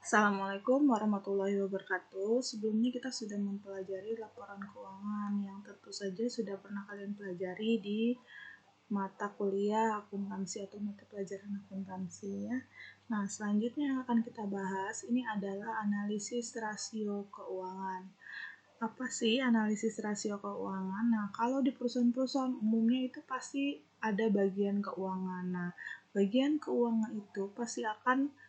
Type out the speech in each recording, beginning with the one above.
Assalamualaikum warahmatullahi wabarakatuh. Sebelumnya kita sudah mempelajari laporan keuangan yang tentu saja sudah pernah kalian pelajari di mata kuliah akuntansi atau mata pelajaran akuntansi ya. Nah, selanjutnya yang akan kita bahas ini adalah analisis rasio keuangan. Apa sih analisis rasio keuangan? Nah, kalau di perusahaan-perusahaan umumnya itu pasti ada bagian keuangan. Nah, bagian keuangan itu pasti akan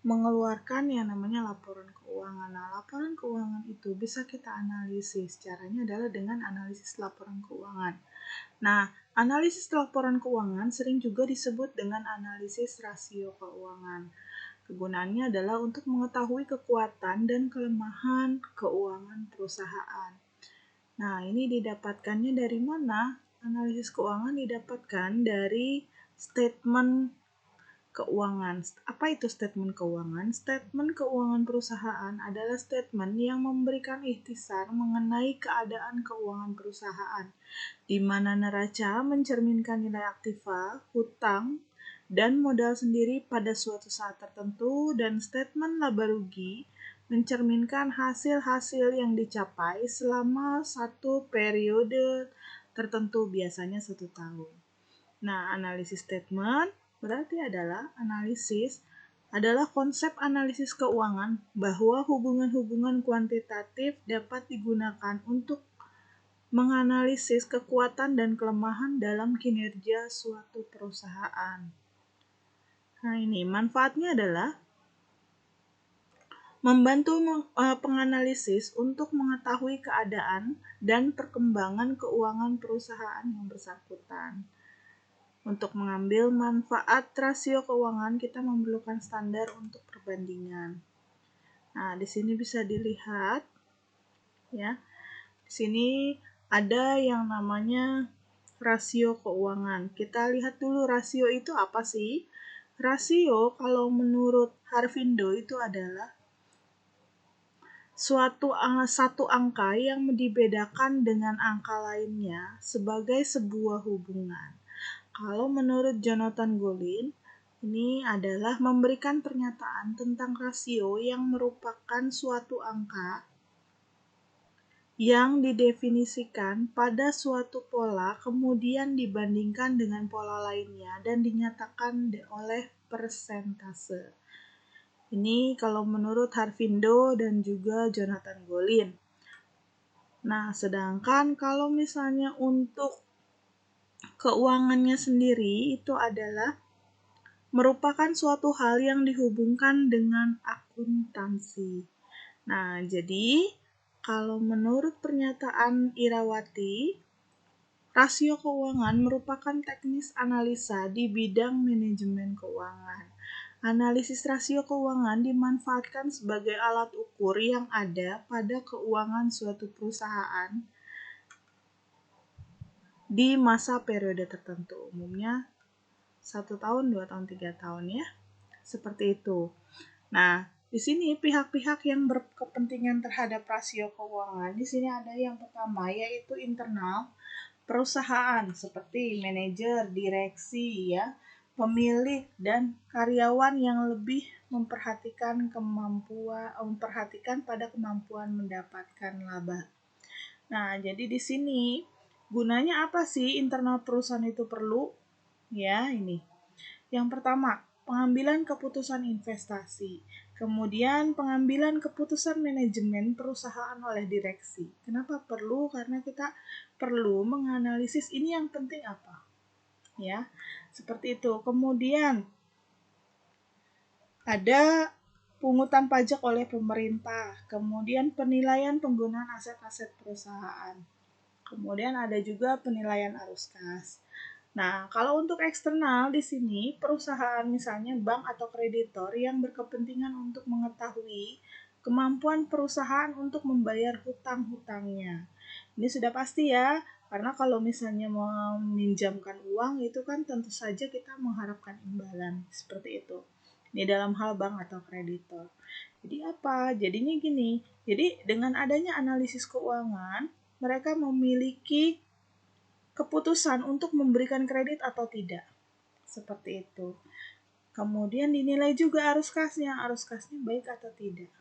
mengeluarkan yang namanya laporan keuangan. Nah, laporan keuangan itu bisa kita analisis. Caranya adalah dengan analisis laporan keuangan. Nah, analisis laporan keuangan sering juga disebut dengan analisis rasio keuangan. Kegunaannya adalah untuk mengetahui kekuatan dan kelemahan keuangan perusahaan. Nah, ini didapatkannya dari mana? Analisis keuangan didapatkan dari statement keuangan. Apa itu statement keuangan? Statement keuangan perusahaan adalah statement yang memberikan ikhtisar mengenai keadaan keuangan perusahaan, di mana neraca mencerminkan nilai aktiva, hutang, dan modal sendiri pada suatu saat tertentu, dan statement laba rugi mencerminkan hasil-hasil yang dicapai selama satu periode tertentu, biasanya 1 tahun. Nah, analisis statement berarti adalah konsep analisis keuangan bahwa hubungan-hubungan kuantitatif dapat digunakan untuk menganalisis kekuatan dan kelemahan dalam kinerja suatu perusahaan. Nah, ini manfaatnya adalah membantu penganalisis untuk mengetahui keadaan dan perkembangan keuangan perusahaan yang bersangkutan. Untuk mengambil manfaat rasio keuangan, kita memerlukan standar untuk perbandingan. Nah, di sini bisa dilihat ya. Di sini ada yang namanya rasio keuangan. Kita lihat dulu rasio itu apa sih? Rasio kalau menurut Harvindo itu adalah satu angka yang dibedakan dengan angka lainnya sebagai sebuah hubungan. Kalau menurut Jonathan Golin, ini adalah memberikan pernyataan tentang rasio yang merupakan suatu angka yang didefinisikan pada suatu pola kemudian dibandingkan dengan pola lainnya dan dinyatakan oleh persentase. Ini kalau menurut Harvindo dan juga Jonathan Golin. Nah, sedangkan kalau misalnya untuk keuangannya sendiri itu adalah merupakan suatu hal yang dihubungkan dengan akuntansi. Nah, jadi kalau menurut pernyataan Irawati, rasio keuangan merupakan teknis analisa di bidang manajemen keuangan. Analisis rasio keuangan dimanfaatkan sebagai alat ukur yang ada pada keuangan suatu perusahaan di masa periode tertentu, umumnya 1 tahun, 2 tahun, 3 tahun ya. Seperti itu. Nah, di sini pihak-pihak yang berkepentingan terhadap rasio keuangan, di sini ada yang pertama yaitu internal perusahaan seperti manajer, direksi ya, pemilik dan karyawan yang lebih memperhatikan pada kemampuan mendapatkan laba. Nah, jadi di sini gunanya apa sih internal perusahaan itu perlu? Ya, ini. Yang pertama, pengambilan keputusan investasi. Kemudian pengambilan keputusan manajemen perusahaan oleh direksi. Kenapa perlu? Karena kita perlu menganalisis ini yang penting apa. Ya, seperti itu. Kemudian ada pungutan pajak oleh pemerintah. Kemudian penilaian penggunaan aset-aset perusahaan. Kemudian ada juga penilaian arus kas. Nah, kalau untuk eksternal di sini perusahaan misalnya bank atau kreditor yang berkepentingan untuk mengetahui kemampuan perusahaan untuk membayar hutang-hutangnya. Ini sudah pasti ya, karena kalau misalnya mau meminjamkan uang itu kan tentu saja kita mengharapkan imbalan seperti itu. Ini dalam hal bank atau kreditor. Jadi apa? Jadinya gini. Jadi dengan adanya analisis keuangan, mereka memiliki keputusan untuk memberikan kredit atau tidak. Seperti itu. Kemudian dinilai juga arus kasnya baik atau tidak.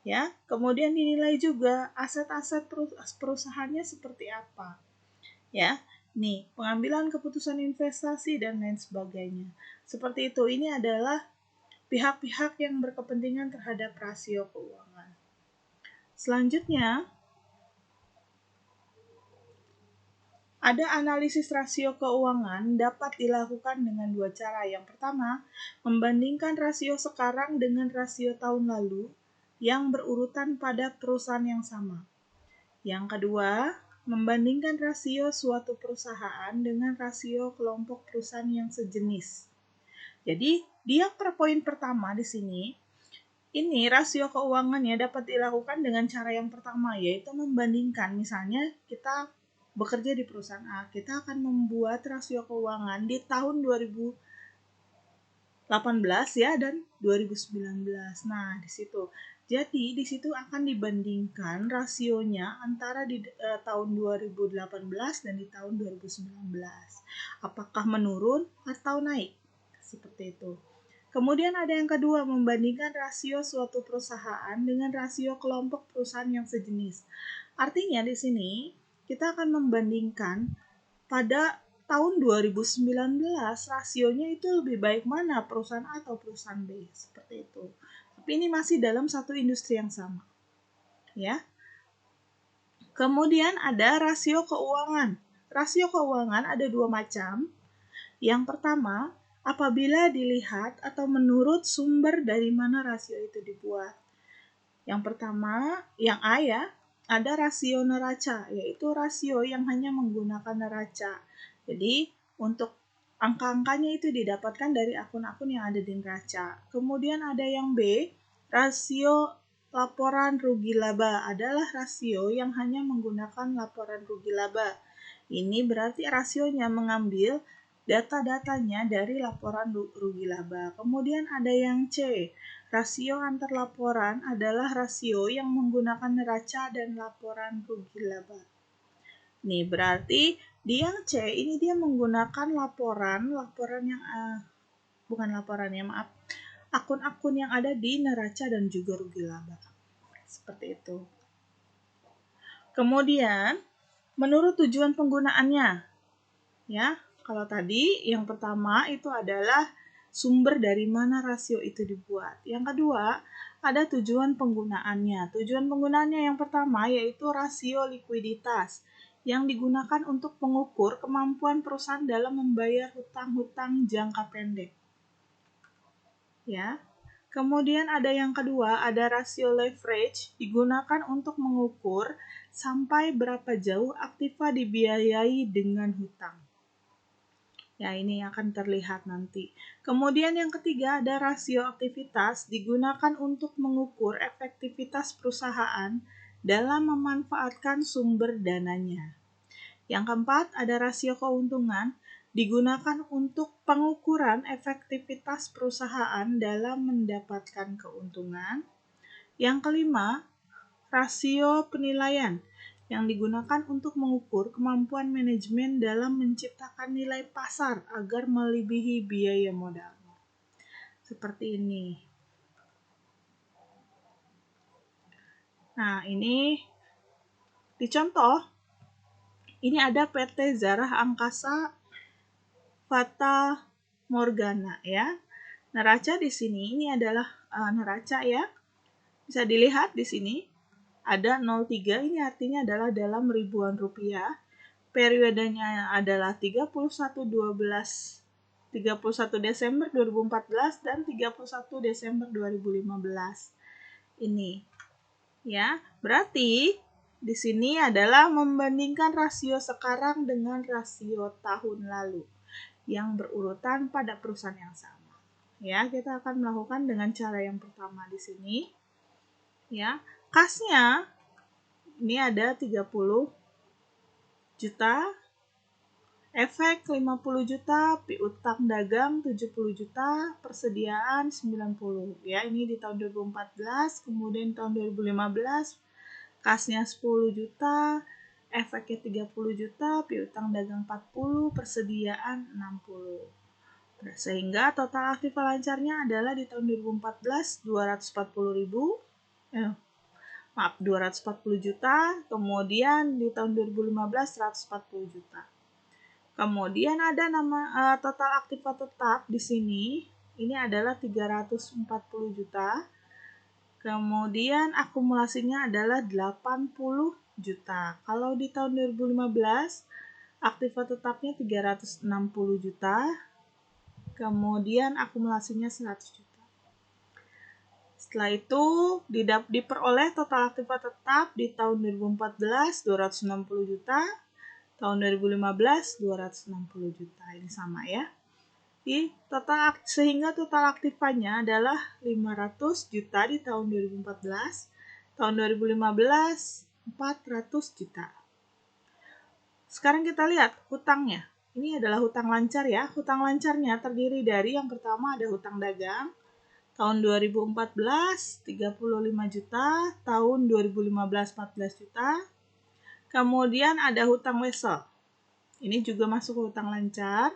Ya, kemudian dinilai juga aset-aset perusahaannya seperti apa. Ya, nih, pengambilan keputusan investasi dan lain sebagainya. Seperti itu, ini adalah pihak-pihak yang berkepentingan terhadap rasio keuangan. Selanjutnya, ada analisis rasio keuangan dapat dilakukan dengan dua cara. Yang pertama, membandingkan rasio sekarang dengan rasio tahun lalu yang berurutan pada perusahaan yang sama. Yang kedua, membandingkan rasio suatu perusahaan dengan rasio kelompok perusahaan yang sejenis. Jadi, dia per poin pertama di sini, ini rasio keuangannya dapat dilakukan dengan cara yang pertama, yaitu membandingkan. Misalnya, kita bekerja di perusahaan A, kita akan membuat rasio keuangan di tahun 2018 ya dan 2019. Nah, di situ. Jadi, di situ akan dibandingkan rasionya antara di tahun 2018 dan di tahun 2019. Apakah menurun atau naik? Seperti itu. Kemudian ada yang kedua, membandingkan rasio suatu perusahaan dengan rasio kelompok perusahaan yang sejenis. Artinya di sini kita akan membandingkan pada tahun 2019 rasionya itu lebih baik mana, perusahaan A atau perusahaan B, seperti itu. Tapi ini masih dalam satu industri yang sama. Ya. Kemudian ada rasio keuangan. Rasio keuangan ada dua macam. Yang pertama, apabila dilihat atau menurut sumber dari mana rasio itu dibuat. Yang pertama, yang A ya, ada rasio neraca, yaitu rasio yang hanya menggunakan neraca. Jadi, untuk angka-angkanya itu didapatkan dari akun-akun yang ada di neraca. Kemudian ada yang B, rasio laporan rugi laba, adalah rasio yang hanya menggunakan laporan rugi laba. Ini berarti rasionya mengambil data-datanya dari laporan rugi laba. Kemudian ada yang C, rasio antar laporan adalah rasio yang menggunakan neraca dan laporan rugi laba. Nih, berarti di yang C ini dia menggunakan laporan yang akun-akun yang ada di neraca dan juga rugi laba. Seperti itu. Kemudian, menurut tujuan penggunaannya, ya, kalau tadi yang pertama itu adalah sumber dari mana rasio itu dibuat. Yang kedua, ada tujuan penggunaannya. Tujuan penggunaannya yang pertama yaitu rasio likuiditas yang digunakan untuk mengukur kemampuan perusahaan dalam membayar hutang-hutang jangka pendek. Ya. Kemudian ada yang kedua, ada rasio leverage digunakan untuk mengukur sampai berapa jauh aktiva dibiayai dengan hutang. Ya, ini akan terlihat nanti. Kemudian yang ketiga ada rasio aktivitas digunakan untuk mengukur efektivitas perusahaan dalam memanfaatkan sumber dananya. Yang keempat ada rasio keuntungan digunakan untuk pengukuran efektivitas perusahaan dalam mendapatkan keuntungan. Yang kelima, rasio penilaian yang digunakan untuk mengukur kemampuan manajemen dalam menciptakan nilai pasar agar melebihi biaya modal. Seperti ini. Nah, ini dicontoh. Ini ada PT Zarah Angkasa Fata Morgana ya. Neraca di sini ini adalah neraca ya. Bisa dilihat di sini ada 03, ini artinya adalah dalam ribuan rupiah. Periodenya adalah 31 Desember 2014 dan 31 Desember 2015. Ini ya. Berarti di sini adalah membandingkan rasio sekarang dengan rasio tahun lalu yang berurutan pada perusahaan yang sama. Ya, kita akan melakukan dengan cara yang pertama di sini. Ya, kasnya ini ada 30 juta, efek 50 juta, piutang dagang 70 juta, persediaan 90. Ya, ini di tahun 2014, kemudian tahun 2015 kasnya 10 juta, efeknya 30 juta, piutang dagang 40, persediaan 60. Sehingga total aktiva lancarnya adalah di tahun 2014 240 juta, kemudian di tahun 2015 140 juta. Kemudian ada total aktiva tetap di sini, ini adalah 340 juta. Kemudian akumulasinya adalah 80 juta. Kalau di tahun 2015 aktiva tetapnya 360 juta. Kemudian akumulasinya 100 juta. Setelah itu diperoleh total aktiva tetap di tahun 2014 260 juta, tahun 2015 260 juta. Ini sama ya. Sehingga total aktivanya adalah 500 juta di tahun 2014, tahun 2015 400 juta. Sekarang kita lihat hutangnya. Ini adalah hutang lancar ya. Hutang lancarnya terdiri dari yang pertama ada hutang dagang. Tahun 2014 35 juta, tahun 2015 14 juta. Kemudian ada hutang wesel. Ini juga masuk hutang lancar.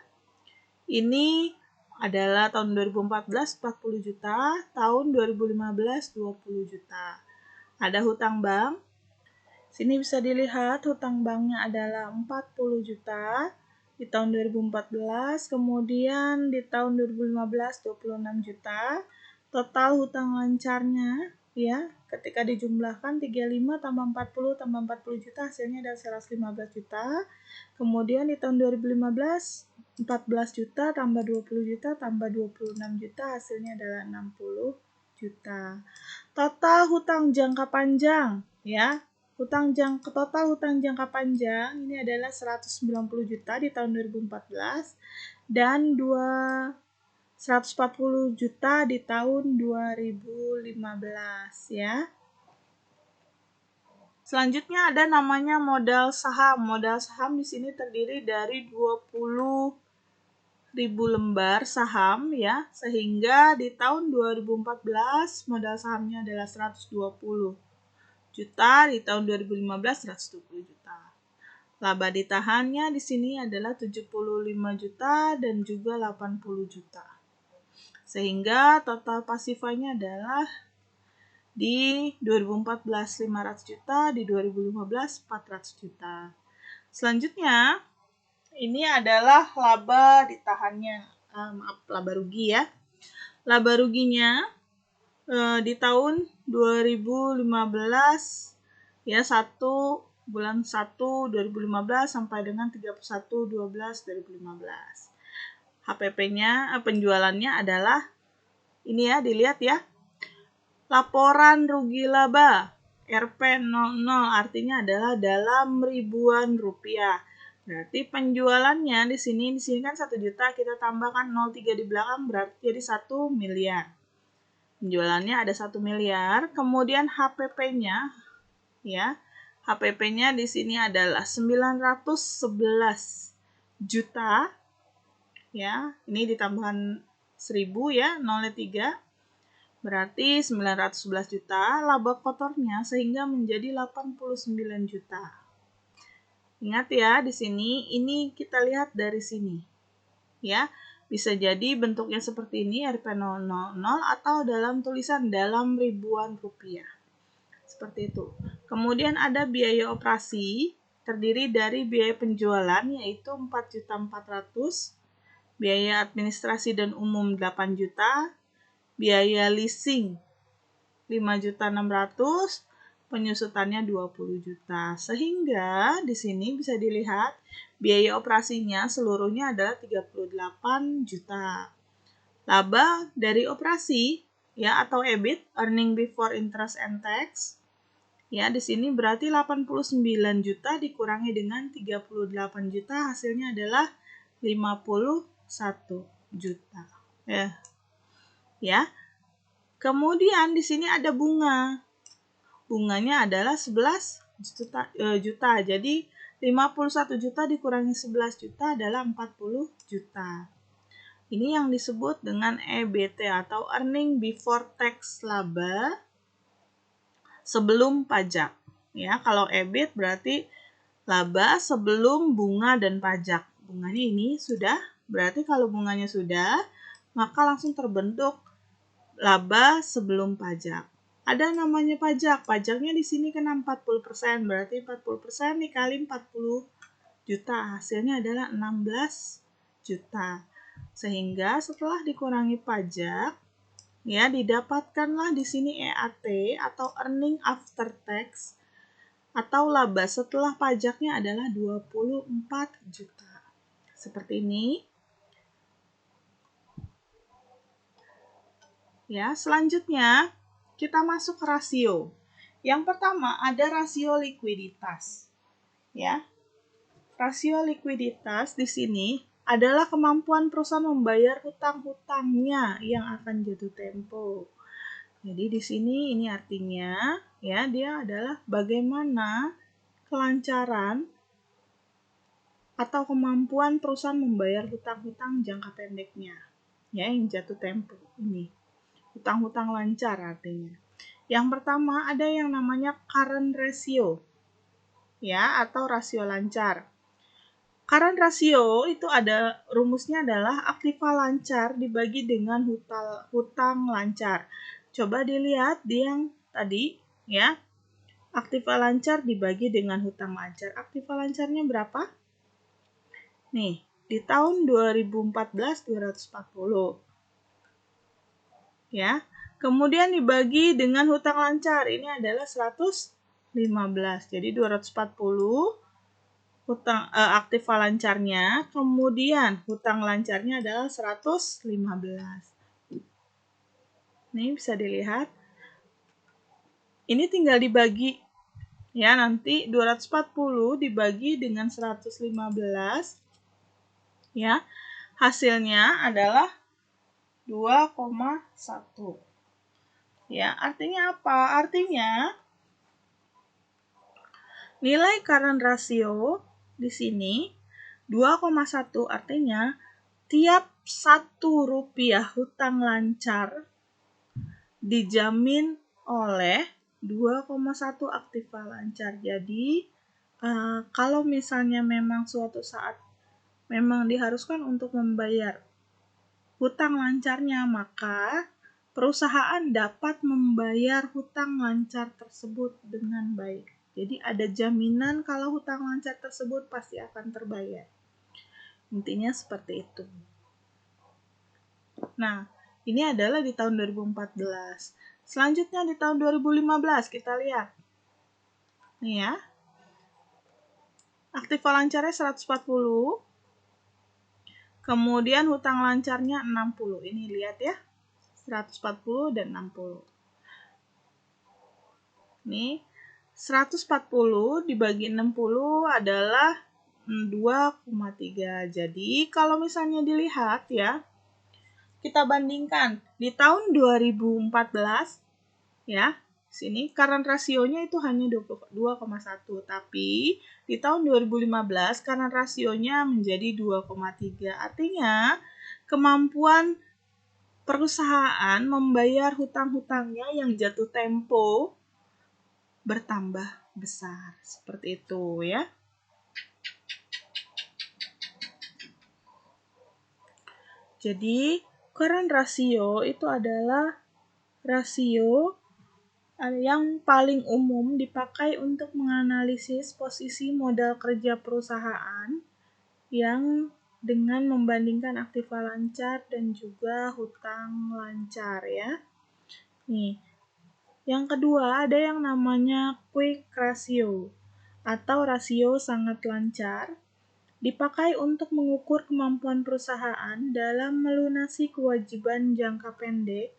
Ini adalah tahun 2014 40 juta, tahun 2015 20 juta. Ada hutang bank. Sini bisa dilihat hutang banknya adalah 40 juta di tahun 2014, kemudian di tahun 2015 26 juta. Total hutang lancarnya ya, ketika dijumlahkan 35 tambah 40 tambah 40 juta hasilnya adalah 115 juta. Kemudian di tahun 2015 14 juta tambah 20 juta tambah 26 juta hasilnya adalah 60 juta. Total hutang jangka panjang ya. Total hutang jangka panjang ini adalah 190 juta di tahun 2014 dan 140 juta di tahun 2015 ya. Selanjutnya ada namanya modal saham. Modal saham di sini terdiri dari 20.000 lembar saham ya, sehingga di tahun 2014 modal sahamnya adalah 120 juta, di tahun 2015 120 juta. Laba ditahannya di sini adalah 75 juta dan juga 80 juta. Sehingga total pasifanya adalah di 2014 500 juta, di 2015 400 juta. Selanjutnya, ini adalah laba ditahannya, laba rugi ya. Laba ruginya di tahun 2015 ya, bulan 1 2015 sampai dengan 31/12/2015. HPP-nya, penjualannya adalah ini ya, dilihat ya. Laporan rugi laba RP00 artinya adalah dalam ribuan rupiah. Berarti penjualannya di sini kan 1 juta, kita tambahkan 03 di belakang berarti jadi 1 miliar. Penjualannya ada 1 miliar, kemudian HPP-nya ya. HPP-nya di sini adalah 911 juta. Ya, ini ditambahkan 1000 ya, 0,3. Berarti 911 juta, laba kotornya sehingga menjadi 89 juta. Ingat ya, di sini ini kita lihat dari sini. Ya, bisa jadi bentuknya seperti ini RP000 atau dalam tulisan dalam ribuan rupiah. Seperti itu. Kemudian ada biaya operasi terdiri dari biaya penjualan yaitu 4.400.000, biaya administrasi dan umum 8 juta, biaya leasing 5.600.000, penyusutannya 20 juta. Sehingga di sini bisa dilihat biaya operasinya seluruhnya adalah 38 juta. Laba dari operasi ya atau EBIT, earning before interest and tax. Ya, di sini berarti 89 juta dikurangi dengan 38 juta hasilnya adalah 51 juta. Ya. Kemudian di sini ada bunga. Bunganya adalah 11 juta. Jadi 51 juta dikurangi 11 juta adalah 40 juta. Ini yang disebut dengan EBT atau earning before tax, laba sebelum pajak. Ya, kalau EBIT berarti laba sebelum bunga dan pajak. Bunganya ini sudah Berarti kalau bunganya sudah, maka langsung terbentuk laba sebelum pajak. Ada namanya pajak. Pajaknya di sini kena 40%, berarti 40% dikali 40 juta. Hasilnya adalah 16 juta. Sehingga setelah dikurangi pajak, ya didapatkanlah di sini EAT atau earning after tax atau laba setelah pajaknya adalah 24 juta. Seperti ini. Ya, selanjutnya kita masuk ke rasio. Yang pertama ada rasio likuiditas. Ya. Rasio likuiditas di sini adalah kemampuan perusahaan membayar hutang-hutangnya yang akan jatuh tempo. Jadi di sini ini artinya ya dia adalah bagaimana kelancaran atau kemampuan perusahaan membayar hutang-hutang jangka pendeknya. Ya, yang jatuh tempo ini. Hutang-hutang lancar artinya. Yang pertama ada yang namanya current ratio. Ya, atau rasio lancar. Current ratio itu ada rumusnya adalah aktiva lancar dibagi dengan hutang lancar. Coba dilihat di yang tadi ya. Aktiva lancar dibagi dengan hutang lancar. Aktiva lancarnya berapa? Nih, di tahun 2014 240. Ya. Kemudian dibagi dengan hutang lancar. Ini adalah 115. Jadi 240 aktiva lancarnya, kemudian hutang lancarnya adalah 115. Ini bisa dilihat. Ini tinggal dibagi. Ya, nanti 240 dibagi dengan 115. Ya, hasilnya adalah 2,1. Ya, artinya apa? Artinya nilai current ratio di sini 2,1 artinya tiap Rp1 hutang lancar dijamin oleh 2,1 aktiva lancar. Jadi kalau misalnya memang suatu saat memang diharuskan untuk membayar hutang lancarnya, maka perusahaan dapat membayar hutang lancar tersebut dengan baik. Jadi ada jaminan kalau hutang lancar tersebut pasti akan terbayar. Intinya seperti itu. Nah, ini adalah di tahun 2014. Selanjutnya di tahun 2015 kita lihat. Nih ya. Aktiva lancarnya 140. Kemudian hutang lancarnya 60. Ini lihat ya. 140 dan 60. Nih, 140 dibagi 60 adalah 2,3. Jadi, kalau misalnya dilihat ya, kita bandingkan di tahun 2014 ya, sini current rasionya itu hanya 2,1, tapi di tahun 2015 current rasionya menjadi 2,3. Artinya, kemampuan perusahaan membayar hutang-hutangnya yang jatuh tempo bertambah besar. Seperti itu ya. Jadi, current ratio itu adalah rasio yang paling umum dipakai untuk menganalisis posisi modal kerja perusahaan yang dengan membandingkan aktiva lancar dan juga hutang lancar ya. Nih, yang kedua ada yang namanya quick ratio atau rasio sangat lancar, dipakai untuk mengukur kemampuan perusahaan dalam melunasi kewajiban jangka pendek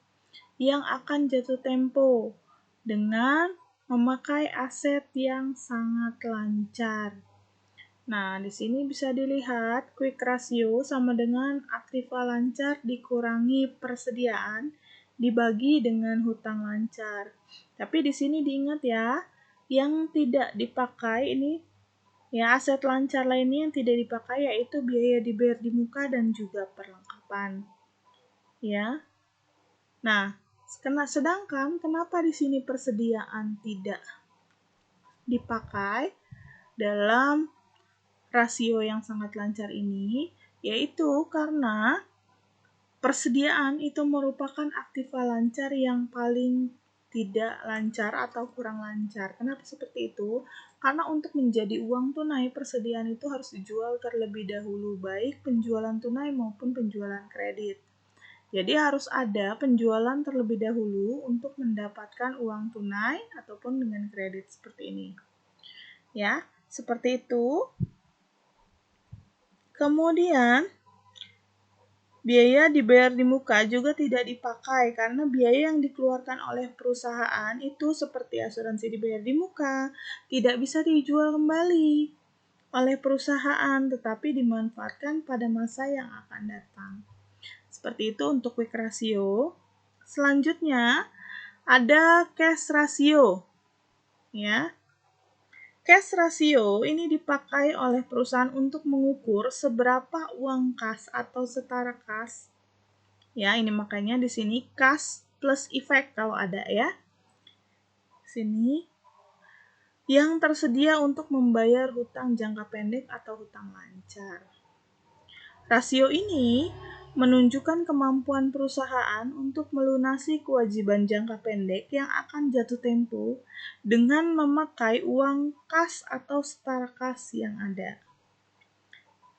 yang akan jatuh tempo dengan memakai aset yang sangat lancar. Nah, di sini bisa dilihat quick ratio sama dengan aktiva lancar dikurangi persediaan dibagi dengan hutang lancar. Tapi di sini diingat ya, yang tidak dipakai ini ya aset lancar lainnya yang tidak dipakai yaitu biaya dibayar di muka dan juga perlengkapan. Ya. Nah, sedangkan kenapa di sini persediaan tidak dipakai dalam rasio yang sangat lancar ini? Yaitu karena persediaan itu merupakan aktiva lancar yang paling tidak lancar atau kurang lancar. Kenapa seperti itu? Karena untuk menjadi uang tunai, persediaan itu harus dijual terlebih dahulu, baik penjualan tunai maupun penjualan kredit. Jadi harus ada penjualan terlebih dahulu untuk mendapatkan uang tunai ataupun dengan kredit seperti ini. Ya, seperti itu. Kemudian biaya dibayar di muka juga tidak dipakai karena biaya yang dikeluarkan oleh perusahaan itu seperti asuransi dibayar di muka, tidak bisa dijual kembali oleh perusahaan tetapi dimanfaatkan pada masa yang akan datang. Seperti itu untuk quick ratio. Selanjutnya ada cash ratio. Ya. Cash ratio ini dipakai oleh perusahaan untuk mengukur seberapa uang kas atau setara kas. Ya, ini makanya di sini kas plus efek kalau ada ya. Sini yang tersedia untuk membayar hutang jangka pendek atau hutang lancar. Rasio ini menunjukkan kemampuan perusahaan untuk melunasi kewajiban jangka pendek yang akan jatuh tempo dengan memakai uang kas atau setara kas yang ada.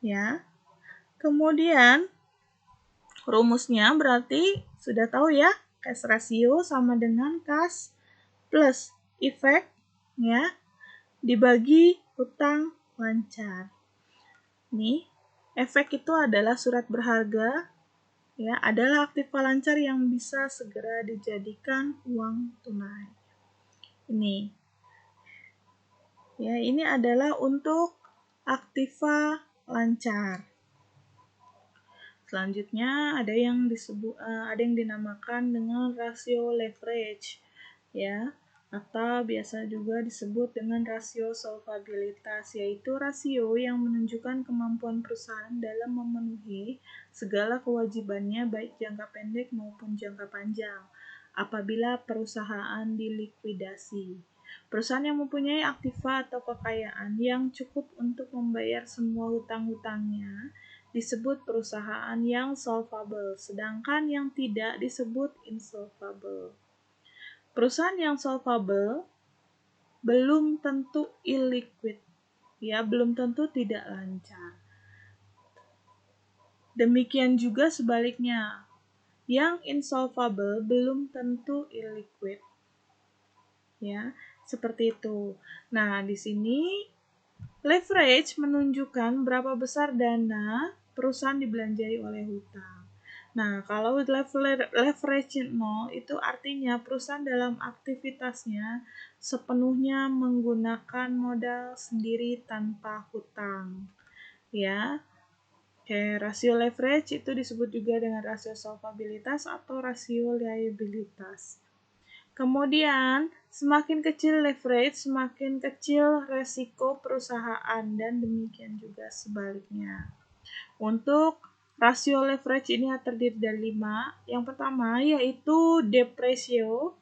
Ya. Kemudian rumusnya berarti sudah tahu ya, cash ratio sama dengan kas plus efek ya dibagi hutang lancar. Nih, efek itu adalah surat berharga ya, adalah aktiva lancar yang bisa segera dijadikan uang tunai. Ini. Ya, ini adalah untuk aktiva lancar. Selanjutnya ada yang dinamakan dengan rasio leverage ya, atau biasa juga disebut dengan rasio solvabilitas, yaitu rasio yang menunjukkan kemampuan perusahaan dalam memenuhi segala kewajibannya baik jangka pendek maupun jangka panjang apabila perusahaan dilikuidasi. Perusahaan yang mempunyai aktiva atau kekayaan yang cukup untuk membayar semua hutang-hutangnya disebut perusahaan yang solvable, sedangkan yang tidak disebut insolvable. Perusahaan yang solvable belum tentu illiquid, ya, belum tentu tidak lancar. Demikian juga sebaliknya, yang insolvable belum tentu illiquid. Ya, seperti itu. Nah, di sini leverage menunjukkan berapa besar dana perusahaan dibelanjai oleh hutang. Nah, kalau leverage 0 itu artinya perusahaan dalam aktivitasnya sepenuhnya menggunakan modal sendiri tanpa hutang. Ya. Oke, rasio leverage itu disebut juga dengan rasio solvabilitas atau rasio liabilitas. Kemudian, semakin kecil leverage, semakin kecil resiko perusahaan, dan demikian juga sebaliknya. Untuk rasio leverage ini terdiri dari 5. Yang pertama yaitu debt ratio,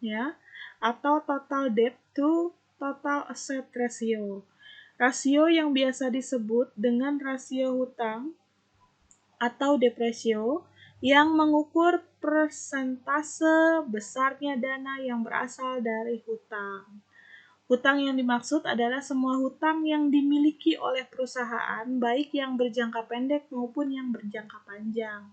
ya, atau total debt to total asset ratio. Rasio yang biasa disebut dengan rasio hutang atau debt ratio yang mengukur persentase besarnya dana yang berasal dari hutang. Hutang yang dimaksud adalah semua hutang yang dimiliki oleh perusahaan, baik yang berjangka pendek maupun yang berjangka panjang.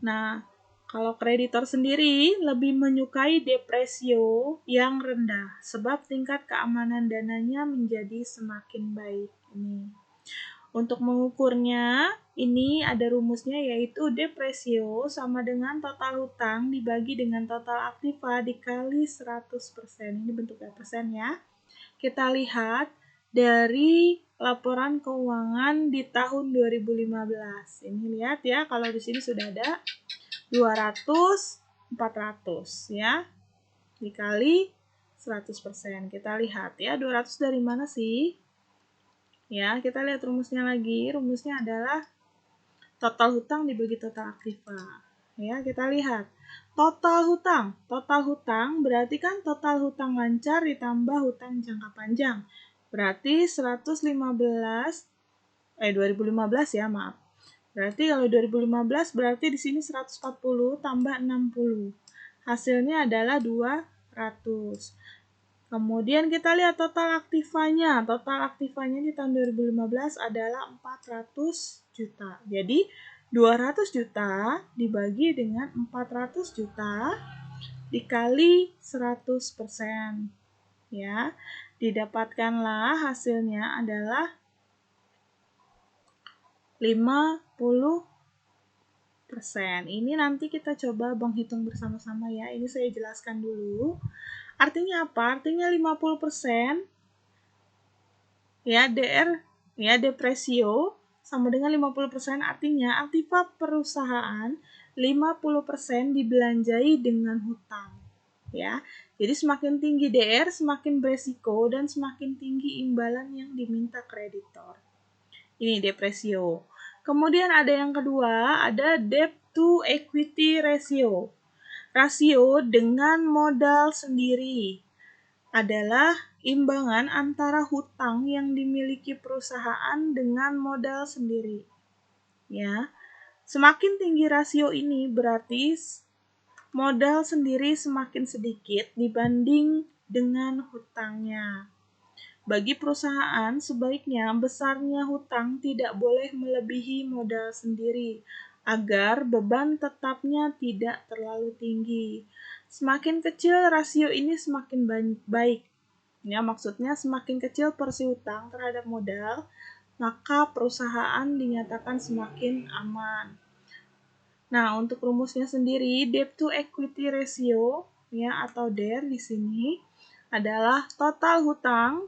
Nah, kalau kreditor sendiri lebih menyukai debt ratio yang rendah, sebab tingkat keamanan dananya menjadi semakin baik. Ini. Untuk mengukurnya, ini ada rumusnya yaitu debt ratio sama dengan total hutang dibagi dengan total aktiva dikali 100%. Ini bentuknya persen ya. Kita lihat dari laporan keuangan di tahun 2015. Ini lihat ya, kalau di sini sudah ada 200, 400 ya. Dikali 100%. Kita lihat ya, 200 dari mana sih? Ya, kita lihat rumusnya lagi. Rumusnya adalah total hutang dibagi total aktiva. Ya, kita lihat. Total hutang. Total hutang berarti kan total hutang lancar ditambah hutang jangka panjang. Berarti 115 2015 ya, maaf. Berarti kalau 2015 berarti di sini 140 tambah 60. Hasilnya adalah 200. Kemudian kita lihat total aktifanya. Total aktifanya di tahun 2015 adalah 400 juta. Jadi 200 juta dibagi dengan 400 juta dikali 100%. Ya, didapatkanlah hasilnya adalah 50%. Ini nanti kita coba menghitung bersama-sama ya. Ini saya jelaskan dulu. Artinya apa? Artinya 50% ya, DR ya, depresio sama dengan 50%, artinya aktiva perusahaan 50% dibelanjai dengan hutang. Ya. Jadi semakin tinggi DR, semakin beresiko dan semakin tinggi imbalan yang diminta kreditor. Ini depresio. Kemudian ada yang kedua, ada debt to equity ratio. Rasio dengan modal sendiri adalah imbangan antara hutang yang dimiliki perusahaan dengan modal sendiri. Ya. Semakin tinggi rasio ini berarti modal sendiri semakin sedikit dibanding dengan hutangnya. Bagi perusahaan, sebaiknya besarnya hutang tidak boleh melebihi modal sendiri, agar beban tetapnya tidak terlalu tinggi. Semakin kecil rasio ini semakin baik. Ya, maksudnya semakin kecil porsi hutang terhadap modal, maka perusahaan dinyatakan semakin aman. Nah, untuk rumusnya sendiri, debt to equity ratio ya atau DER di sini adalah total hutang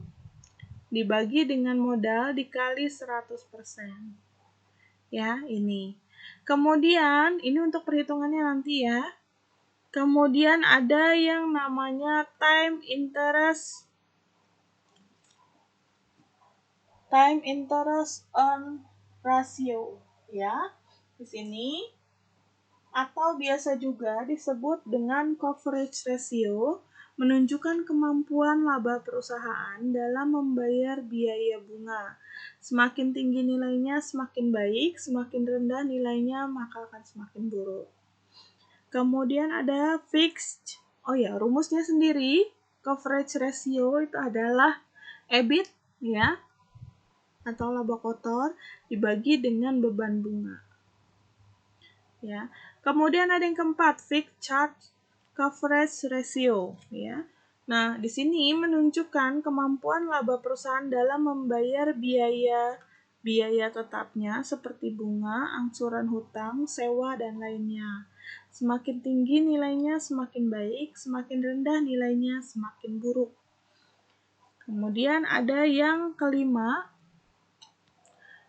dibagi dengan modal dikali 100%. Ya, ini. Kemudian, ini untuk perhitungannya nanti ya. Kemudian ada yang namanya time interest on ratio ya. Di sini atau biasa juga disebut dengan coverage ratio, menunjukkan kemampuan laba perusahaan dalam membayar biaya bunga. Semakin tinggi nilainya semakin baik, semakin rendah nilainya maka akan semakin buruk. Kemudian ada fixed, rumusnya sendiri, coverage ratio itu adalah EBIT ya, atau laba kotor dibagi dengan beban bunga. Ya. Kemudian ada yang keempat, fixed charge coverage ratio ya. Nah, di sini menunjukkan kemampuan laba perusahaan dalam membayar biaya tetapnya seperti bunga, angsuran hutang, sewa dan lainnya. Semakin tinggi nilainya semakin baik, semakin rendah nilainya semakin buruk. Kemudian ada yang kelima,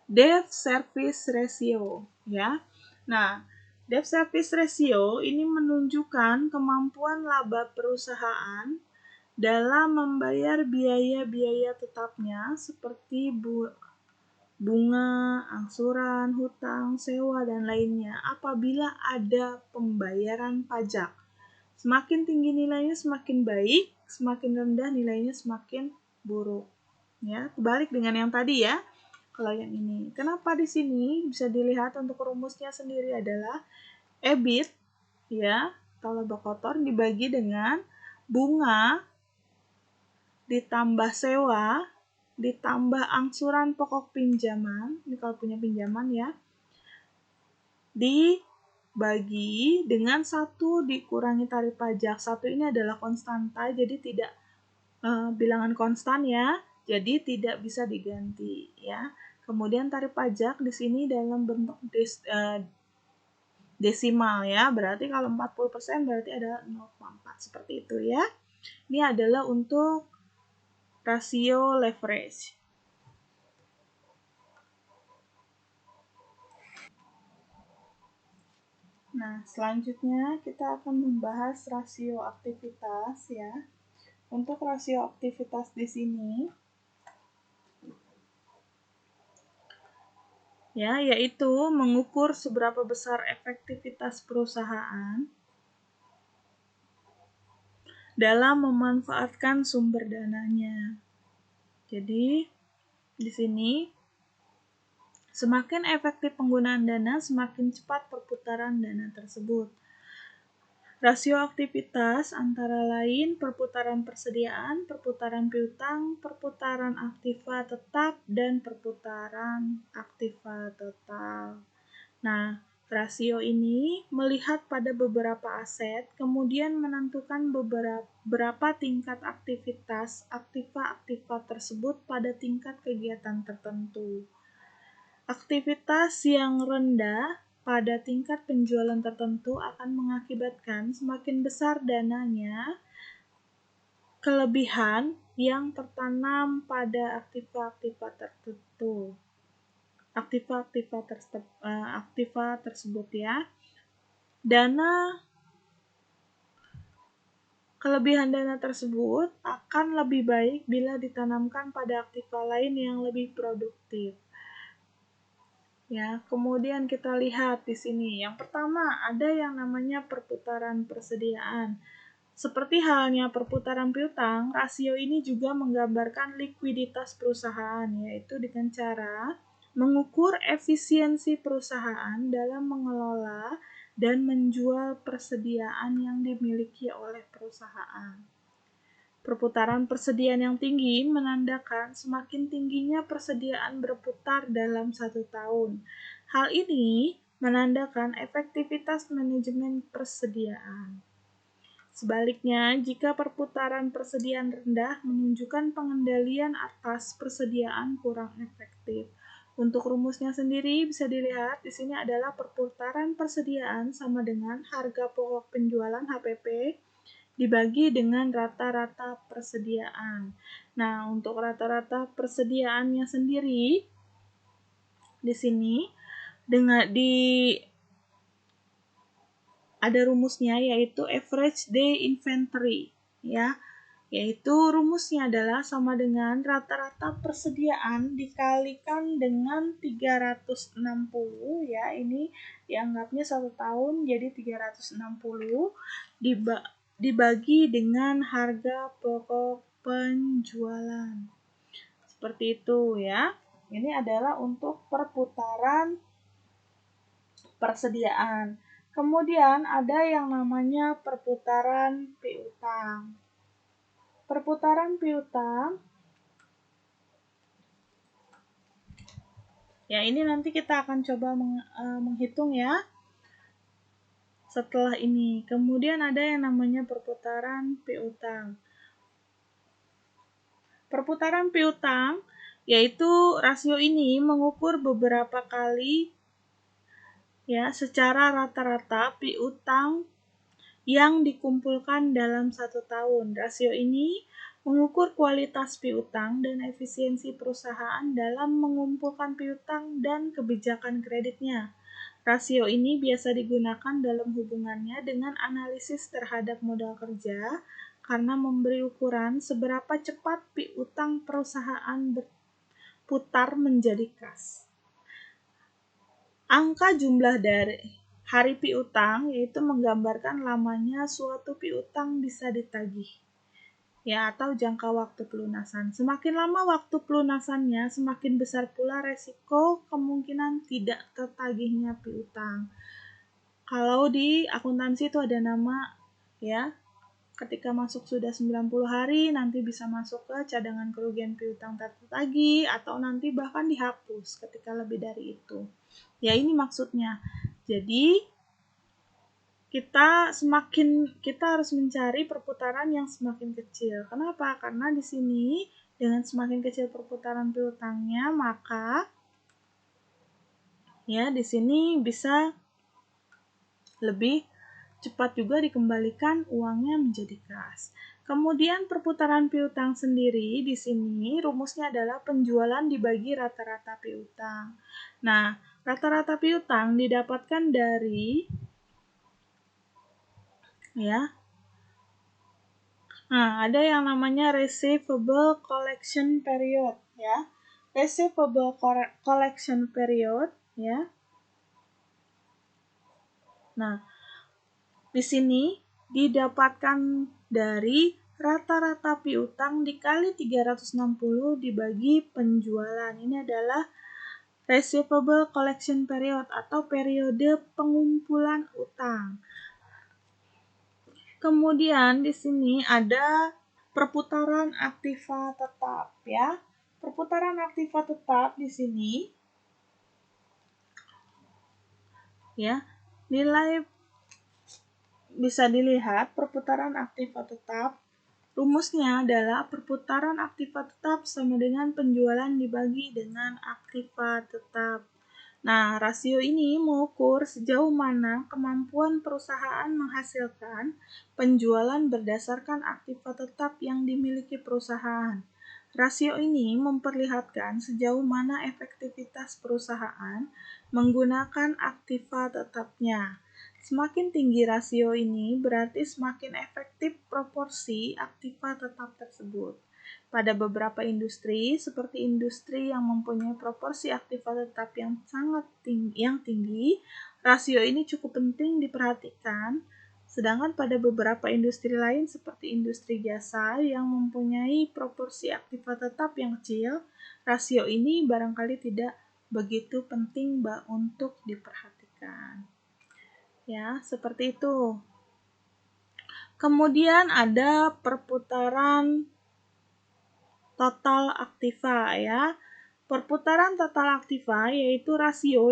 debt service ratio ya. Nah, debt service ratio ini menunjukkan kemampuan laba perusahaan dalam membayar biaya-biaya tetapnya seperti bunga, angsuran, hutang, sewa, dan lainnya apabila ada pembayaran pajak. Semakin tinggi nilainya semakin baik, semakin rendah nilainya semakin buruk. Ya, kebalik dengan yang tadi ya. Kalau yang ini, kenapa di sini bisa dilihat untuk rumusnya sendiri adalah EBIT ya, atau laba kotor dibagi dengan bunga ditambah sewa ditambah angsuran pokok pinjaman, ini kalau punya pinjaman ya, dibagi dengan 1 dikurangi tarif pajak. 1 ini adalah konstanta, jadi tidak bilangan konstan ya, jadi tidak bisa diganti ya. Kemudian tarif pajak di sini dalam bentuk desimal ya, berarti kalau 40% berarti ada 0,4 seperti itu ya. Ini adalah untuk rasio leverage. Nah, selanjutnya kita akan membahas rasio aktivitas ya. Untuk rasio aktivitas di sini ya, yaitu mengukur seberapa besar efektivitas perusahaan dalam memanfaatkan sumber dananya. Jadi, di sini Semakin efektif penggunaan dana, semakin cepat perputaran dana tersebut. Rasio aktivitas antara lain perputaran persediaan, perputaran piutang, perputaran aktiva tetap, dan perputaran aktiva total. Nah, rasio ini melihat pada beberapa aset, kemudian menentukan berapa tingkat aktivitas aktiva tersebut pada tingkat kegiatan tertentu. Aktivitas yang rendah pada tingkat penjualan tertentu akan mengakibatkan semakin besar dananya kelebihan yang tertanam pada aktiva tertentu. Aktiva tersebut ya. Kelebihan dana tersebut akan lebih baik bila ditanamkan pada aktiva lain yang lebih produktif. Ya, kemudian kita lihat di sini. Yang pertama, ada yang namanya perputaran persediaan. Seperti halnya perputaran piutang, rasio ini juga menggambarkan likuiditas perusahaan, yaitu dengan cara mengukur efisiensi perusahaan dalam mengelola dan menjual persediaan yang dimiliki oleh perusahaan. Perputaran persediaan yang tinggi menandakan semakin tingginya persediaan berputar dalam 1 tahun. Hal ini menandakan efektivitas manajemen persediaan. Sebaliknya, jika perputaran persediaan rendah menunjukkan pengendalian atas persediaan kurang efektif. Untuk rumusnya sendiri bisa dilihat di sini adalah perputaran persediaan sama dengan harga pokok penjualan HPP dibagi dengan rata-rata persediaan. Nah, untuk rata-rata persediaannya sendiri di sini ada rumusnya, yaitu average day inventory ya. Yaitu rumusnya adalah sama dengan rata-rata persediaan dikalikan dengan 360 ya. Ini dianggapnya 1 tahun, jadi 360 dibagi dengan harga pokok penjualan. Seperti itu ya. Ini adalah untuk perputaran persediaan. Kemudian ada yang namanya perputaran piutang. Perputaran piutang, ya ini nanti kita akan coba menghitung ya setelah ini. Kemudian ada yang namanya perputaran piutang. Perputaran piutang yaitu rasio ini mengukur beberapa kali ya secara rata-rata piutang yang dikumpulkan dalam 1 tahun. Rasio ini mengukur kualitas piutang dan efisiensi perusahaan dalam mengumpulkan piutang dan kebijakan kreditnya. Rasio ini biasa digunakan dalam hubungannya dengan analisis terhadap modal kerja karena memberi ukuran seberapa cepat piutang perusahaan berputar menjadi kas. Angka jumlah dari hari piutang yaitu menggambarkan lamanya suatu piutang bisa ditagih ya, atau jangka waktu pelunasan. Semakin lama waktu pelunasannya, semakin besar pula resiko kemungkinan tidak tertagihnya piutang. Kalau di akuntansi itu ada nama ya, ketika masuk sudah 90 hari nanti bisa masuk ke cadangan kerugian piutang tak tertagih atau nanti bahkan dihapus ketika lebih dari itu. Ya ini maksudnya. Jadi kita harus mencari perputaran yang semakin kecil. Kenapa? Karena di sini dengan semakin kecil perputaran piutangnya, maka ya di sini bisa lebih cepat juga dikembalikan uangnya menjadi kas. Kemudian perputaran piutang sendiri di sini rumusnya adalah penjualan dibagi rata-rata piutang. Nah, rata-rata piutang didapatkan dari ya. Nah, ada yang namanya receivable collection period ya. Receivable collection period ya. Nah, di sini didapatkan dari rata-rata piutang dikali 360 dibagi penjualan. Ini adalah receivable collection period atau periode pengumpulan utang. Kemudian di sini ada perputaran aktiva tetap ya. Perputaran aktiva tetap di sini ya, nilai bisa dilihat perputaran aktiva tetap. Rumusnya adalah perputaran aktiva tetap sama dengan penjualan dibagi dengan aktiva tetap. Nah, rasio ini mengukur sejauh mana kemampuan perusahaan menghasilkan penjualan berdasarkan aktiva tetap yang dimiliki perusahaan. Rasio ini memperlihatkan sejauh mana efektivitas perusahaan menggunakan aktiva tetapnya. Semakin tinggi rasio ini, berarti semakin efektif proporsi aktiva tetap tersebut. Pada beberapa industri, seperti industri yang mempunyai proporsi aktiva tetap yang sangat tinggi, rasio ini cukup penting diperhatikan. Sedangkan pada beberapa industri lain, seperti industri jasa yang mempunyai proporsi aktiva tetap yang kecil, rasio ini barangkali tidak begitu penting untuk diperhatikan. Ya, seperti itu. Kemudian ada perputaran total aktiva ya. Perputaran total aktiva yaitu rasio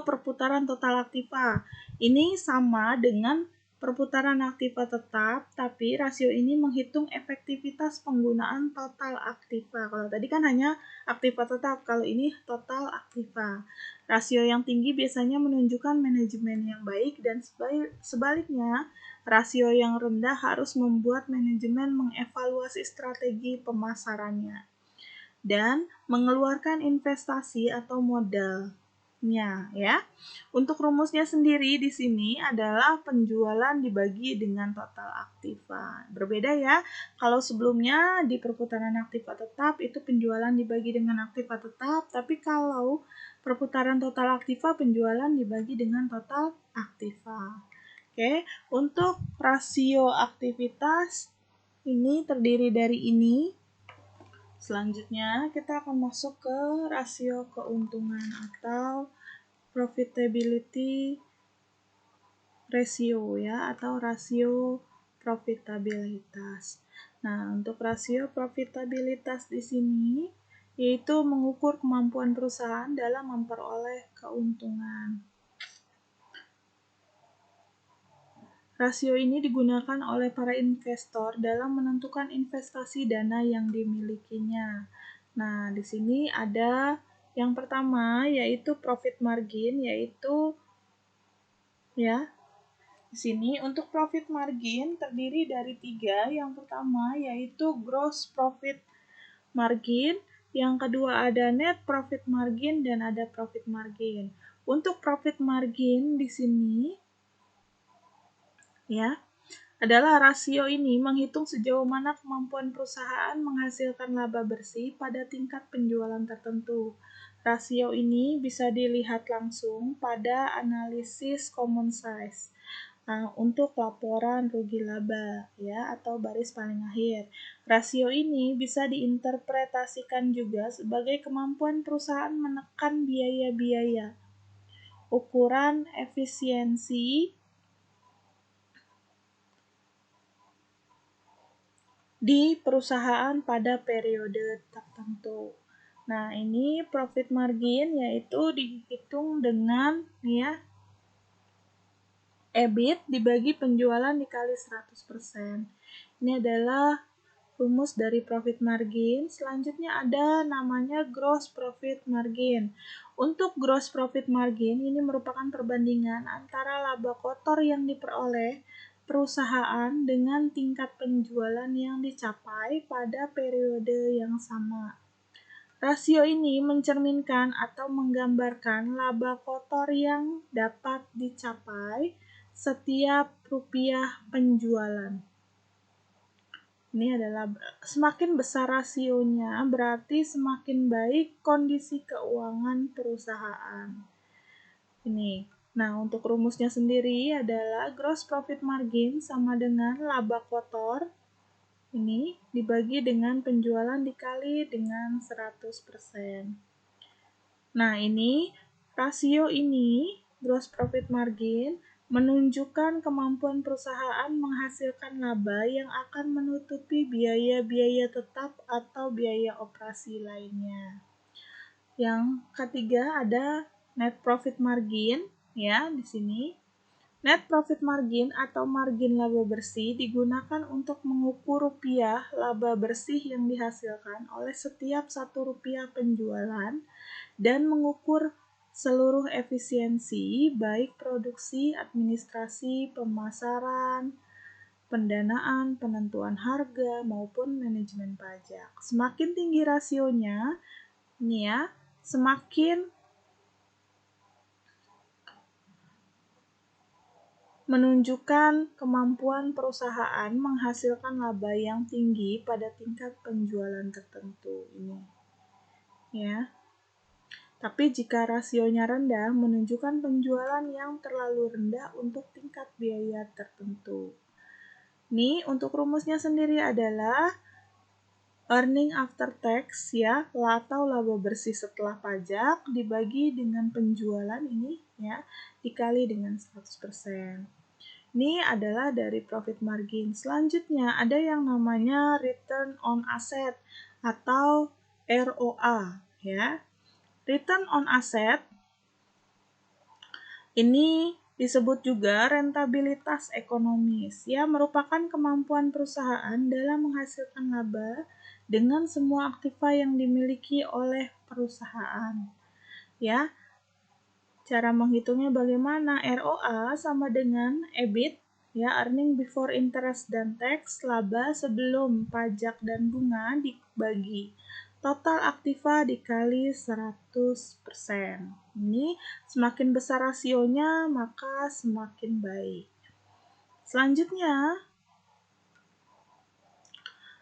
perputaran total aktiva. Ini sama dengan perputaran aktiva tetap, tapi rasio ini menghitung efektivitas penggunaan total aktiva. Kalau tadi kan hanya aktiva tetap, kalau ini total aktiva. Rasio yang tinggi biasanya menunjukkan manajemen yang baik dan sebaliknya, rasio yang rendah harus membuat manajemen mengevaluasi strategi pemasarannya dan mengeluarkan investasi atau modalnya ya. Untuk rumusnya sendiri di sini adalah penjualan dibagi dengan total aktiva. Berbeda ya. Kalau sebelumnya di perputaran aktiva tetap itu penjualan dibagi dengan aktiva tetap, tapi kalau perputaran total aktiva penjualan dibagi dengan total aktiva. Oke, untuk rasio aktivitas ini terdiri dari ini. Selanjutnya kita akan masuk ke rasio keuntungan atau profitability ratio ya, atau rasio profitabilitas. Nah, untuk rasio profitabilitas di sini yaitu mengukur kemampuan perusahaan dalam memperoleh keuntungan. Rasio ini digunakan oleh para investor dalam menentukan investasi dana yang dimilikinya. Nah, di sini ada yang pertama yaitu profit margin, yaitu ya. Di sini untuk profit margin terdiri dari 3. Yang pertama yaitu gross profit margin, yang kedua ada net profit margin dan ada profit margin. Untuk profit margin di sini ya adalah rasio ini menghitung sejauh mana kemampuan perusahaan menghasilkan laba bersih pada tingkat penjualan tertentu. Rasio ini bisa dilihat langsung pada analisis common size untuk laporan rugi laba ya, atau baris paling akhir. Rasio ini bisa diinterpretasikan juga sebagai kemampuan perusahaan menekan biaya-biaya. Ukuran efisiensi di perusahaan pada periode tertentu. Nah, ini profit margin yaitu dihitung dengan ya EBIT dibagi penjualan dikali 100%. Ini adalah rumus dari profit margin. Selanjutnya ada namanya gross profit margin. Untuk gross profit margin ini merupakan perbandingan antara laba kotor yang diperoleh perusahaan dengan tingkat penjualan yang dicapai pada periode yang sama. Rasio ini mencerminkan atau menggambarkan laba kotor yang dapat dicapai setiap rupiah penjualan. Ini adalah semakin besar rasionya berarti semakin baik kondisi keuangan perusahaan. Ini. Nah, untuk rumusnya sendiri adalah gross profit margin sama dengan laba kotor Ini dibagi dengan penjualan dikali dengan 100%. Nah, ini rasio ini, gross profit margin, menunjukkan kemampuan perusahaan menghasilkan laba yang akan menutupi biaya-biaya tetap atau biaya operasi lainnya. Yang ketiga ada net profit margin, ya, di sini. Net profit margin atau margin laba bersih digunakan untuk mengukur rupiah laba bersih yang dihasilkan oleh setiap 1 rupiah penjualan dan mengukur seluruh efisiensi baik produksi, administrasi, pemasaran, pendanaan, penentuan harga, maupun manajemen pajak. Semakin tinggi rasionya, ini ya, semakin menunjukkan kemampuan perusahaan menghasilkan laba yang tinggi pada tingkat penjualan tertentu ini. Ya. Tapi jika rasionya rendah menunjukkan penjualan yang terlalu rendah untuk tingkat biaya tertentu. Ini untuk rumusnya sendiri adalah earning after tax ya, atau laba bersih setelah pajak dibagi dengan penjualan ini ya, dikali dengan 100%. Ini adalah dari profit margin. Selanjutnya ada yang namanya return on asset atau ROA ya. Return on asset ini disebut juga rentabilitas ekonomis ya, merupakan kemampuan perusahaan dalam menghasilkan laba dengan semua aktiva yang dimiliki oleh perusahaan. Ya. Cara menghitungnya bagaimana? ROA sama dengan EBIT, ya, earning before interest dan tax, laba sebelum pajak dan bunga dibagi total aktiva dikali 100%. Ini semakin besar rasionya, maka semakin baik. Selanjutnya,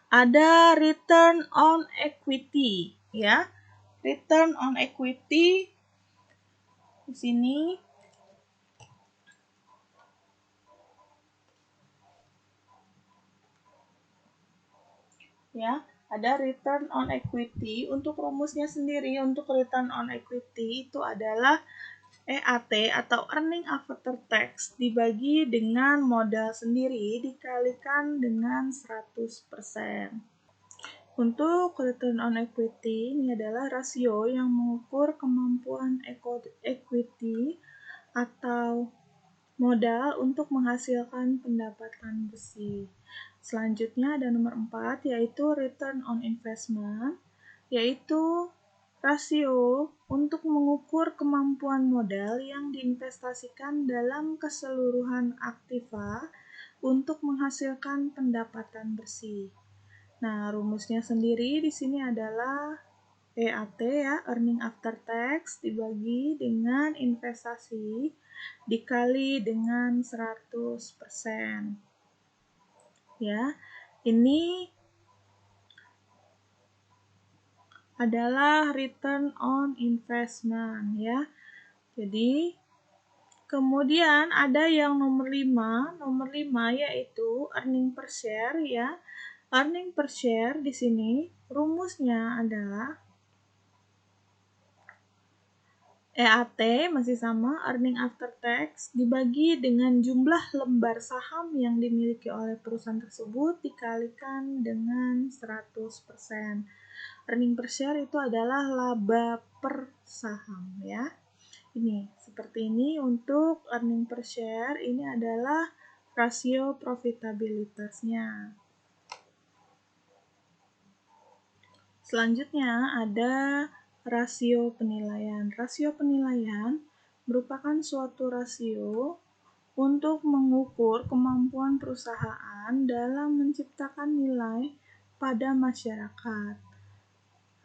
ada return on equity, ya. Return on equity di sini ya, ada return on equity. Untuk rumusnya sendiri untuk return on equity itu adalah EAT atau earning after tax dibagi dengan modal sendiri dikalikan dengan 100%. Untuk return on equity ini adalah rasio yang mengukur kemampuan equity atau modal untuk menghasilkan pendapatan bersih. Selanjutnya ada nomor 4 yaitu return on investment, yaitu rasio untuk mengukur kemampuan modal yang diinvestasikan dalam keseluruhan aktiva untuk menghasilkan pendapatan bersih. Nah, rumusnya sendiri di sini adalah EAT ya, earning after tax dibagi dengan investasi dikali dengan 100%. Ya. Ini adalah return on investment ya. Jadi kemudian ada yang nomor 5 yaitu earning per share ya. Earning per share di sini rumusnya adalah EAT masih sama, earning after tax, dibagi dengan jumlah lembar saham yang dimiliki oleh perusahaan tersebut dikalikan dengan 100%. Earning per share itu adalah laba per saham ya. Ini seperti ini untuk earning per share, ini adalah rasio profitabilitasnya. Selanjutnya ada rasio penilaian. Rasio penilaian merupakan suatu rasio untuk mengukur kemampuan perusahaan dalam menciptakan nilai pada masyarakat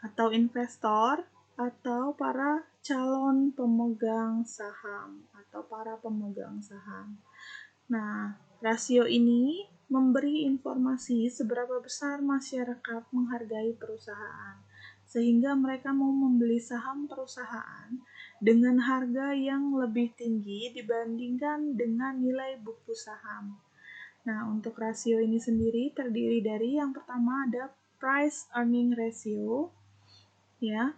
atau investor atau para calon pemegang saham atau para pemegang saham. Nah, rasio ini memberi informasi seberapa besar masyarakat menghargai perusahaan, sehingga mereka mau membeli saham perusahaan dengan harga yang lebih tinggi dibandingkan dengan nilai buku saham. Nah, untuk rasio ini sendiri terdiri dari yang pertama ada price earning ratio, ya.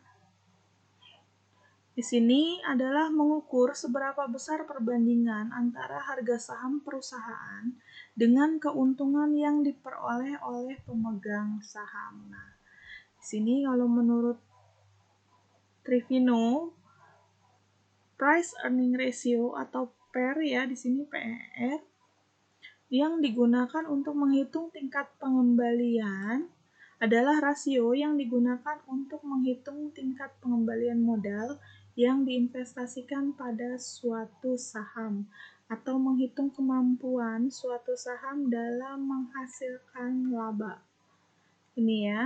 Di sini adalah mengukur seberapa besar perbandingan antara harga saham perusahaan dengan keuntungan yang diperoleh oleh pemegang saham. Nah, di sini kalau menurut Trivino, price earning ratio atau PER, ya, di sini PER yang digunakan untuk menghitung tingkat pengembalian adalah rasio yang digunakan untuk menghitung tingkat pengembalian modal yang diinvestasikan pada suatu saham atau menghitung kemampuan suatu saham dalam menghasilkan laba. Ini ya.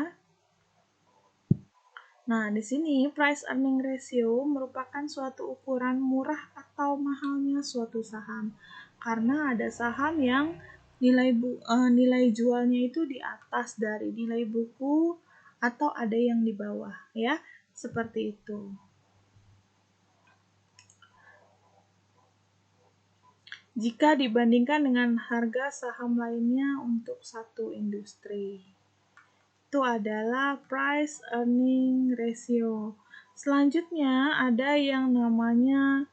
Nah, di sini price earning ratio merupakan suatu ukuran murah atau mahalnya suatu saham. Karena ada saham yang nilai jualnya itu di atas dari nilai buku atau ada yang di bawah, ya. Seperti itu. Jika dibandingkan dengan harga saham lainnya untuk satu industri. Itu adalah price earning ratio. Selanjutnya ada yang namanya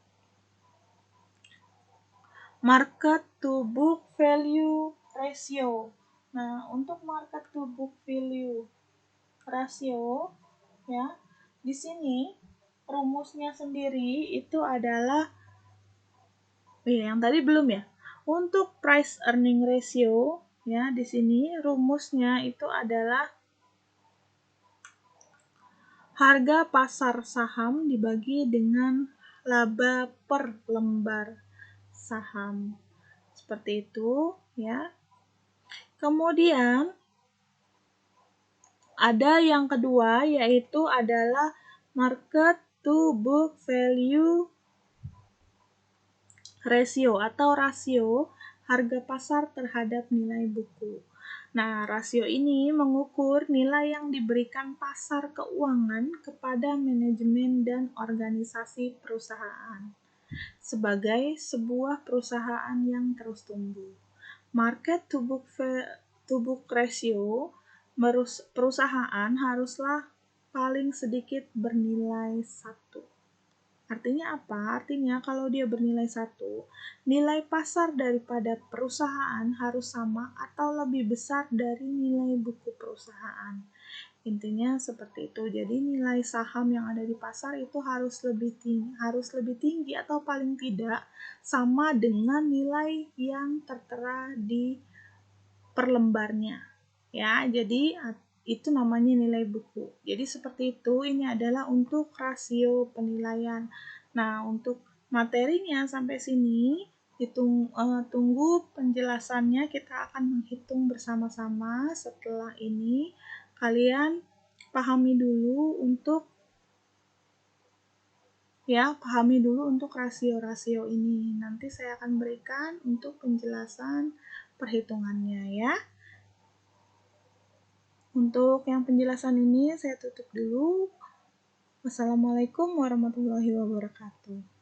market to book value ratio. Nah, untuk market to book value ratio, ya, di sini rumusnya sendiri itu adalah yang tadi belum ya. Untuk price earning ratio, ya, di sini rumusnya itu adalah harga pasar saham dibagi dengan laba per lembar saham. Seperti itu, ya. Kemudian ada yang kedua, yaitu adalah market to book value ratio atau rasio harga pasar terhadap nilai buku. Nah, rasio ini mengukur nilai yang diberikan pasar keuangan kepada manajemen dan organisasi perusahaan sebagai sebuah perusahaan yang terus tumbuh. Market to book ratio perusahaan haruslah paling sedikit bernilai 1. Artinya apa? Artinya kalau dia bernilai 1, nilai pasar daripada perusahaan harus sama atau lebih besar dari nilai buku perusahaan. Intinya seperti itu. Jadi nilai saham yang ada di pasar itu harus lebih tinggi atau paling tidak sama dengan nilai yang tertera di per lembarnya. Ya, jadi itu namanya nilai buku. Jadi seperti itu, ini adalah untuk rasio penilaian. Nah, untuk materinya sampai sini tunggu penjelasannya, kita akan menghitung bersama-sama. Setelah ini kalian pahami dulu untuk rasio-rasio ini. Nanti saya akan berikan untuk penjelasan perhitungannya, ya. Untuk yang penjelasan ini saya tutup dulu. Wassalamualaikum warahmatullahi wabarakatuh.